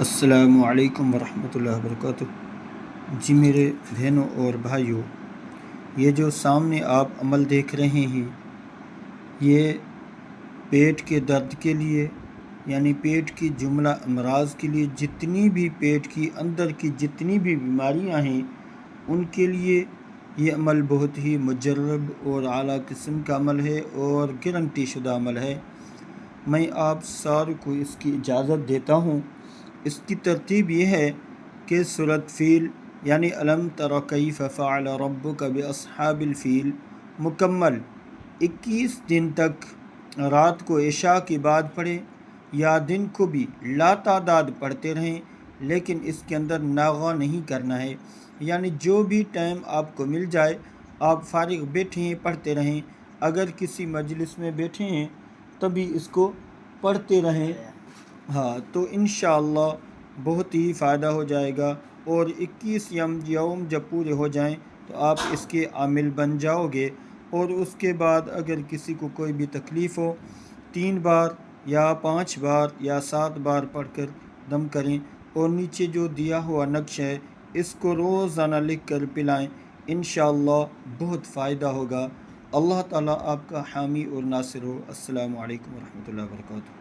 السلام علیکم ورحمۃ اللہ وبرکاتہ۔ جی میرے بہنوں اور بھائیوں، یہ جو سامنے آپ عمل دیکھ رہے ہیں یہ پیٹ کے درد کے لیے، یعنی پیٹ کی جملہ امراض کے لیے، جتنی بھی پیٹ کی اندر کی جتنی بھی بیماریاں ہیں ان کے لیے یہ عمل بہت ہی مجرب اور اعلیٰ قسم کا عمل ہے اور گارنٹی شدہ عمل ہے۔ میں آپ ساروں کو اس کی اجازت دیتا ہوں۔ اس کی ترتیب یہ ہے کہ سورۃ فیل یعنی الم تر کیف فعل ربک باصحاب الفیل مکمل 21 دن تک رات کو عشاء کے بعد پڑھیں یا دن کو بھی لا تعداد پڑھتے رہیں، لیکن اس کے اندر ناغہ نہیں کرنا ہے، یعنی جو بھی ٹائم آپ کو مل جائے آپ فارغ بیٹھے ہیں پڑھتے رہیں۔ اگر کسی مجلس میں بیٹھے ہیں تبھی اس کو پڑھتے رہیں، تو انشاءاللہ بہت ہی فائدہ ہو جائے گا، اور 21 یوم جب پورے ہو جائیں تو آپ اس کے عامل بن جاؤ گے۔ اور اس کے بعد اگر کسی کو کوئی بھی تکلیف ہو 3 بار یا 5 بار یا 7 بار پڑھ کر دم کریں، اور نیچے جو دیا ہوا نقش ہے اس کو روزانہ لکھ کر پلائیں، انشاءاللہ بہت فائدہ ہوگا۔ اللہ تعالیٰ آپ کا حامی اور ناصر ہو۔ السلام علیکم ورحمۃ اللہ وبرکاتہ۔